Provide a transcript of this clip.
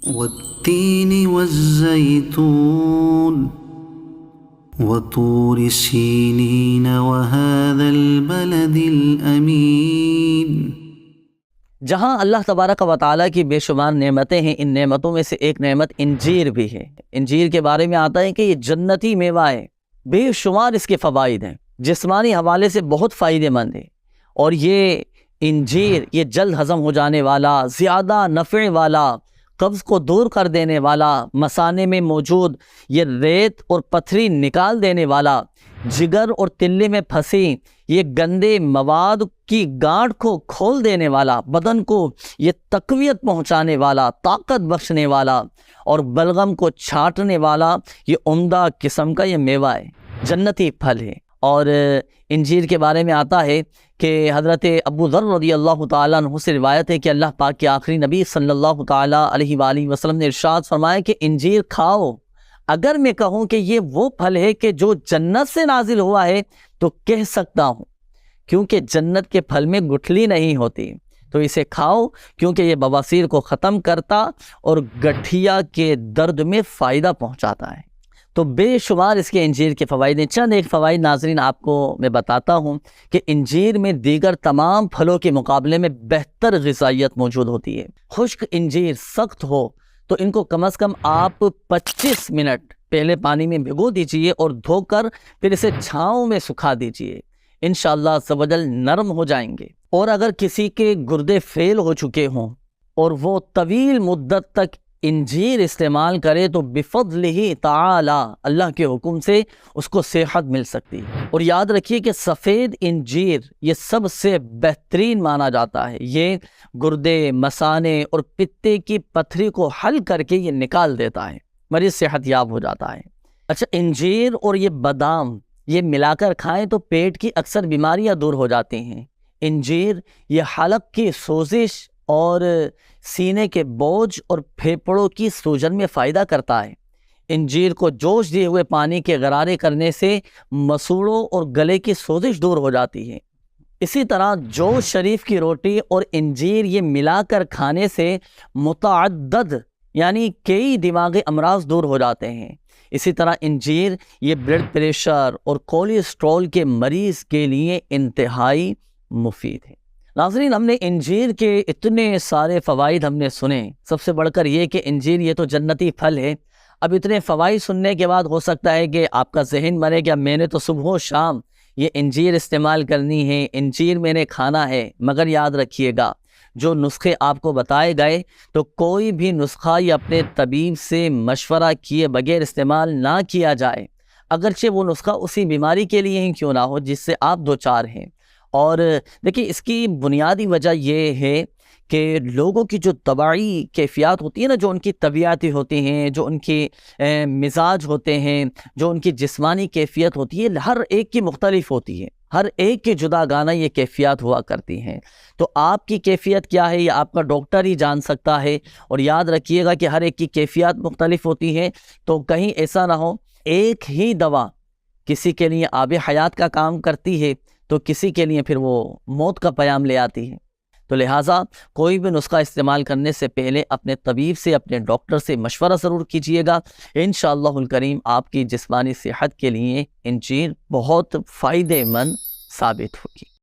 والتين والزيتون وطور سينين وهذا البلد الأمين۔ جہاں اللہ تبارک و تعالیٰ کی بے شمار نعمتیں ہیں، ان نعمتوں میں سے ایک نعمت انجیر بھی ہے۔ انجیر کے بارے میں آتا ہے کہ یہ جنتی میوہ ہے، بے شمار اس کے فوائد ہیں، جسمانی حوالے سے بہت فائدہ مند ہے، اور یہ انجیر یہ جلد ہضم ہو جانے والا، زیادہ نفع والا، قبض کو دور کر دینے والا، مثانے میں موجود یہ ریت اور پتھری نکال دینے والا، جگر اور تلے میں پھنسی یہ گندے مواد کی گانٹھ کو کھول دینے والا، بدن کو یہ تقویت پہنچانے والا، طاقت بخشنے والا اور بلغم کو چھانٹنے والا یہ عمدہ قسم کا یہ میوہ ہے، جنتی پھل ہے۔ اور انجیر کے بارے میں آتا ہے کہ حضرت ابو ذر رضی اللہ تعالیٰ عنہ سے روایت ہے کہ اللہ پاک کے آخری نبی صلی اللہ تعالیٰ علیہ وآلہ وسلم نے ارشاد فرمایا کہ انجیر کھاؤ، اگر میں کہوں کہ یہ وہ پھل ہے کہ جو جنت سے نازل ہوا ہے تو کہہ سکتا ہوں، کیونکہ جنت کے پھل میں گٹھلی نہیں ہوتی، تو اسے کھاؤ کیونکہ یہ بواسیر کو ختم کرتا اور گٹھیا کے درد میں فائدہ پہنچاتا ہے۔ تو بے شمار اس کے انجیر کے فوائد ہیں۔ چند ایک فوائد ناظرین آپ کو میں بتاتا ہوں کہ انجیر میں دیگر تمام پھلوں کے مقابلے میں بہتر غذائیت موجود ہوتی ہے۔ خشک انجیر سخت ہو تو ان کو کم از کم آپ 25 منٹ پہلے پانی میں بھگو دیجئے اور دھو کر پھر اسے چھاؤں میں سکھا دیجئے، انشاءاللہ عز و جل نرم ہو جائیں گے۔ اور اگر کسی کے گردے فیل ہو چکے ہوں اور وہ طویل مدت تک انجیر استعمال کرے تو بفضلہ تعالی اللہ کے حکم سے اس کو صحت مل سکتی ہے۔ اور یاد رکھیے کہ سفید انجیر یہ سب سے بہترین مانا جاتا ہے، یہ گردے، مثانے اور پتے کی پتھری کو حل کر کے یہ نکال دیتا ہے، مریض صحت یاب ہو جاتا ہے۔ اچھا، انجیر اور یہ بادام یہ ملا کر کھائیں تو پیٹ کی اکثر بیماریاں دور ہو جاتی ہیں۔ انجیر یہ حلق کی سوزش اور سینے کے بوجھ اور پھیپھڑوں کی سوجن میں فائدہ کرتا ہے۔ انجیر کو جوش دیے ہوئے پانی کے غرارے کرنے سے مسوڑوں اور گلے کی سوزش دور ہو جاتی ہے۔ اسی طرح جوش شریف کی روٹی اور انجیر یہ ملا کر کھانے سے متعدد یعنی کئی دماغی امراض دور ہو جاتے ہیں۔ اسی طرح انجیر یہ بلڈ پریشر اور کولیسٹرول کے مریض کے لیے انتہائی مفید ہے۔ ناظرین، ہم نے انجیر کے اتنے سارے فوائد ہم نے سنے، سب سے بڑھ کر یہ کہ انجیر یہ تو جنتی پھل ہے۔ اب اتنے فوائد سننے کے بعد ہو سکتا ہے کہ آپ کا ذہن مرے کہ میں نے تو صبح و شام یہ انجیر استعمال کرنی ہے، انجیر میں نے کھانا ہے، مگر یاد رکھیے گا جو نسخے آپ کو بتائے گئے تو کوئی بھی نسخہ یہ اپنے طبیب سے مشورہ کیے بغیر استعمال نہ کیا جائے، اگرچہ وہ نسخہ اسی بیماری کے لیے ہی کیوں نہ ہو جس سے آپ دوچار ہیں۔ اور دیکھیے، اس کی بنیادی وجہ یہ ہے کہ لوگوں کی جو طبعی کیفیات ہوتی ہے نا، جو ان کی طبیعتی ہوتی ہیں، جو ان کی مزاج ہوتے ہیں، جو ان کی جسمانی کیفیت ہوتی ہے، ہر ایک کی مختلف ہوتی ہے، ہر ایک کی جدا گانا یہ کیفیات ہوا کرتی ہیں۔ تو آپ کی کیفیت کیا ہے یہ آپ کا ڈاکٹر ہی جان سکتا ہے۔ اور یاد رکھیے گا کہ ہر ایک کی کیفیات مختلف ہوتی ہے، تو کہیں ایسا نہ ہو ایک ہی دوا کسی کے لیے آب حیات کا کام کرتی ہے تو کسی کے لیے پھر وہ موت کا پیام لے آتی ہے۔ تو لہٰذا کوئی بھی نسخہ استعمال کرنے سے پہلے اپنے طبیب سے، اپنے ڈاکٹر سے مشورہ ضرور کیجیے گا۔ انشاءاللہ الکریم آپ کی جسمانی صحت کے لیے انجیر بہت فائدہ مند ثابت ہوگی۔